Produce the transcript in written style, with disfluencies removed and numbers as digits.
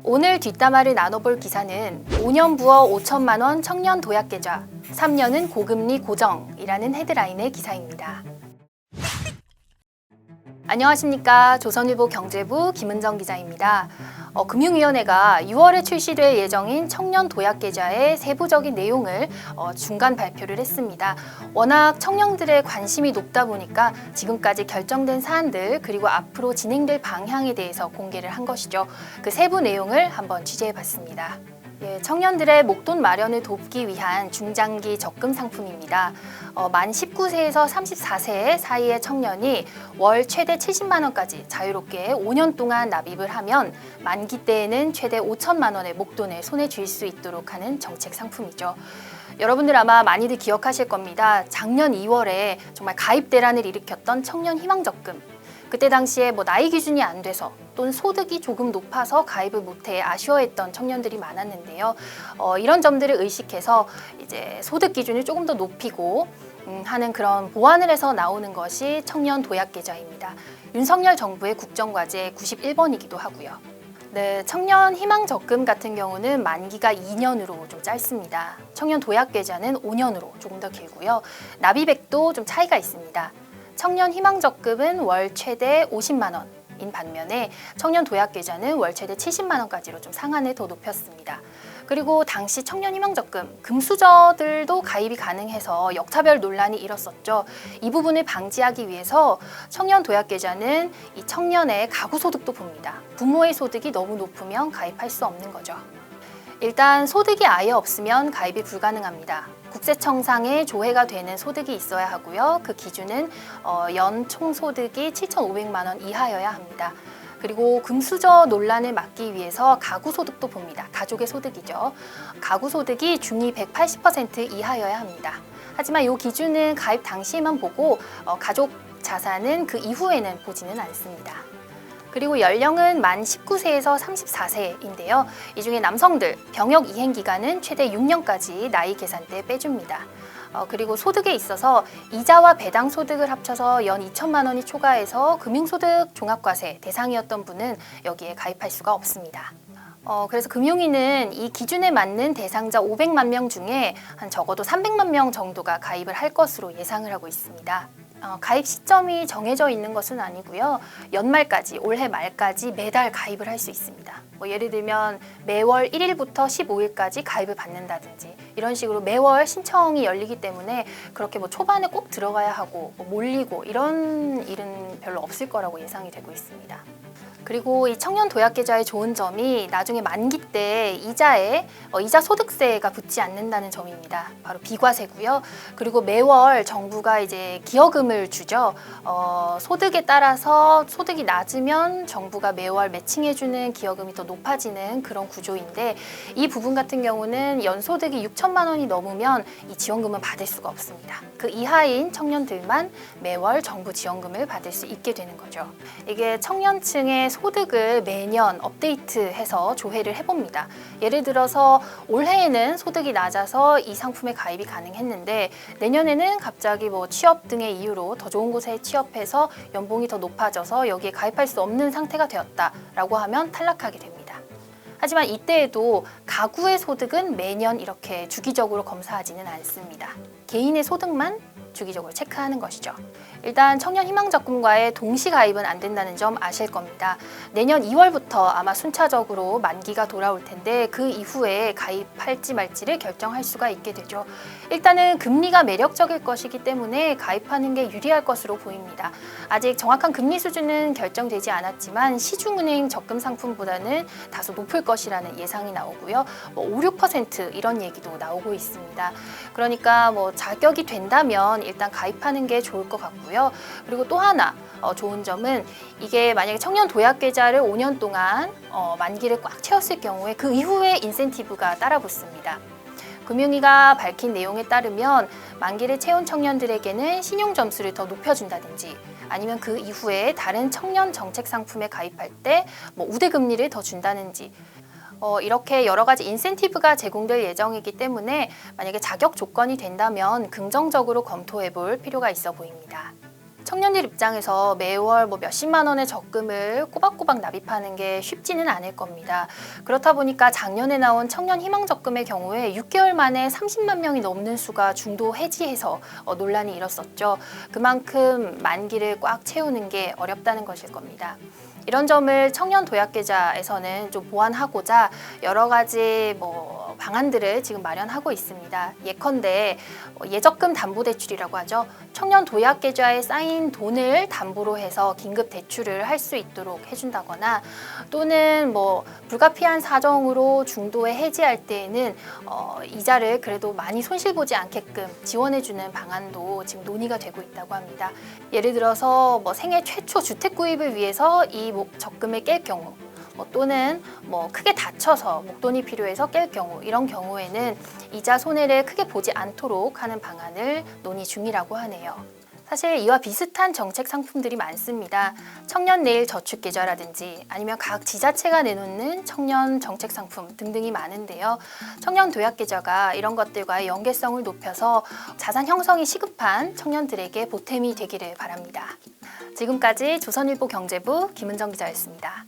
오늘 뒷담화를 나눠볼 기사는 5년 부어 5천만 원 청년 도약계좌, 3년은 고금리 고정이라는 헤드라인의 기사입니다. 안녕하십니까. 조선일보 경제부 김은정 기자입니다. 금융위원회가 6월에 출시될 예정인 청년 도약계좌의 세부적인 내용을 중간 발표를 했습니다. 워낙 청년들의 관심이 높다 보니까 지금까지 결정된 사안들 그리고 앞으로 진행될 방향에 대해서 공개를 한 것이죠. 그 세부 내용을 한번 취재해봤습니다. 청년들의 목돈 마련을 돕기 위한 중장기 적금 상품입니다. 만 19세에서 34세 사이의 청년이 월 최대 70만 원까지 자유롭게 5년 동안 납입을 하면 만기 때에는 최대 5천만 원의 목돈을 손에 쥘 수 있도록 하는 정책 상품이죠. 여러분들 아마 많이들 기억하실 겁니다. 작년 2월에 정말 가입 대란을 일으켰던 청년 희망적금. 그때 당시에 나이 기준이 안 돼서 또는 소득이 조금 높아서 가입을 못해 아쉬워했던 청년들이 많았는데요. 이런 점들을 의식해서 이제 소득 기준을 조금 더 높이고 하는 그런 보완을 해서 나오는 것이 청년 도약계좌입니다. 윤석열 정부의 국정과제 91번이기도 하고요. 네, 청년 희망적금 같은 경우는 만기가 2년으로 좀 짧습니다. 청년 도약계좌는 5년으로 조금 더 길고요. 납입액도 좀 차이가 있습니다. 청년 희망적금은 월 최대 50만 원인 반면에 청년 도약계좌는 월 최대 70만 원까지로 좀 상한을 더 높였습니다. 그리고 당시 청년 희망적금 금수저들도 가입이 가능해서 역차별 논란이 일었었죠. 이 부분을 방지하기 위해서 청년 도약계좌는 이 청년의 가구 소득도 봅니다. 부모의 소득이 너무 높으면 가입할 수 없는 거죠. 일단 소득이 아예 없으면 가입이 불가능합니다. 국세청상에 조회가 되는 소득이 있어야 하고요. 그 기준은 연 총소득이 7,500만 원 이하여야 합니다. 그리고 금수저 논란을 막기 위해서 가구 소득도 봅니다. 가족의 소득이죠. 가구 소득이 중위 180% 이하여야 합니다. 하지만 이 기준은 가입 당시에만 보고 가족 자산은 그 이후에는 보지는 않습니다. 그리고 연령은 만 19세에서 34세인데요. 이 중에 남성들 병역 이행 기간은 최대 6년까지 나이 계산 때 빼줍니다. 그리고 소득에 있어서 이자와 배당 소득을 합쳐서 연 2천만 원이 초과해서 금융소득 종합과세 대상이었던 분은 여기에 가입할 수가 없습니다. 그래서 금융위는 이 기준에 맞는 대상자 500만 명 중에 한 적어도 300만 명 정도가 가입을 할 것으로 예상을 하고 있습니다. 가입 시점이 정해져 있는 것은 아니고요. 연말까지, 올해 말까지 매달 가입을 할 수 있습니다. 예를 들면 매월 1일부터 15일까지 가입을 받는다든지 이런 식으로 매월 신청이 열리기 때문에 그렇게 초반에 꼭 들어가야 하고 몰리고 이런 일은 별로 없을 거라고 예상이 되고 있습니다. 그리고 이 청년 도약계좌의 좋은 점이 나중에 만기 때 이자에 이자 소득세가 붙지 않는다는 점입니다. 바로 비과세고요. 그리고 매월 정부가 이제 기여금을 주죠. 소득에 따라서 소득이 낮으면 정부가 매월 매칭해주는 기여금이 더 높아지는 그런 구조인데 이 부분 같은 경우는 연소득이 6천만 원이 넘으면 이 지원금은 받을 수가 없습니다. 그 이하인 청년들만 매월 정부 지원금을 받을 수 있게 되는 거죠. 이게 청년층의 소득을 매년 업데이트해서 조회를 해봅니다. 예를 들어서 올해에는 소득이 낮아서 이 상품에 가입이 가능했는데 내년에는 갑자기 취업 등의 이유로 더 좋은 곳에 취업해서 연봉이 더 높아져서 여기에 가입할 수 없는 상태가 되었다라고 하면 탈락하게 됩니다. 하지만 이때에도 가구의 소득은 매년 이렇게 주기적으로 검사하지는 않습니다. 개인의 소득만 주기적으로 체크하는 것이죠. 일단 청년 희망적금과의 동시 가입은 안 된다는 점 아실 겁니다. 내년 2월부터 아마 순차적으로 만기가 돌아올 텐데 그 이후에 가입할지 말지를 결정할 수가 있게 되죠. 일단은 금리가 매력적일 것이기 때문에 가입하는 게 유리할 것으로 보입니다. 아직 정확한 금리 수준은 결정되지 않았지만 시중은행 적금 상품보다는 다소 높을 것이라는 예상이 나오고요. 5, 6% 이런 얘기도 나오고 있습니다. 그러니까 자격이 된다면 일단 가입하는 게 좋을 것 같고요. 그리고 또 하나 좋은 점은 이게 만약에 청년 도약계좌를 5년 동안 만기를 꽉 채웠을 경우에 그 이후에 인센티브가 따라붙습니다. 금융위가 밝힌 내용에 따르면 만기를 채운 청년들에게는 신용 점수를 더 높여준다든지 아니면 그 이후에 다른 청년 정책 상품에 가입할 때 우대금리를 더 준다든지 이렇게 여러 가지 인센티브가 제공될 예정이기 때문에 만약에 자격 조건이 된다면 긍정적으로 검토해 볼 필요가 있어 보입니다. 청년들 입장에서 매월 뭐 몇십만 원의 적금을 꼬박꼬박 납입하는 게 쉽지는 않을 겁니다. 그렇다 보니까 작년에 나온 청년 희망 적금의 경우에 6개월 만에 30만 명이 넘는 수가 중도 해지해서 논란이 일었었죠. 그만큼 만기를 꽉 채우는 게 어렵다는 것일 겁니다. 이런 점을 청년 도약 계좌에서는 좀 보완하고자 여러 가지 방안들을 지금 마련하고 있습니다. 예컨대 예적금 담보대출이라고 하죠. 청년 도약 계좌에 쌓인 돈을 담보로 해서 긴급 대출을 할 수 있도록 해준다거나 또는 불가피한 사정으로 중도에 해지할 때에는 이자를 그래도 많이 손실 보지 않게끔 지원해주는 방안도 지금 논의가 되고 있다고 합니다. 예를 들어서 생애 최초 주택 구입을 위해서 이 적금을 깰 경우 또는 크게 다쳐서 목돈이 필요해서 깰 경우 이런 경우에는 이자 손해를 크게 보지 않도록 하는 방안을 논의 중이라고 하네요. 사실 이와 비슷한 정책 상품들이 많습니다. 청년 내일 저축 계좌라든지 아니면 각 지자체가 내놓는 청년 정책 상품 등등이 많은데요. 청년 도약 계좌가 이런 것들과의 연계성을 높여서 자산 형성이 시급한 청년들에게 보탬이 되기를 바랍니다. 지금까지 조선일보 경제부 김은정 기자였습니다.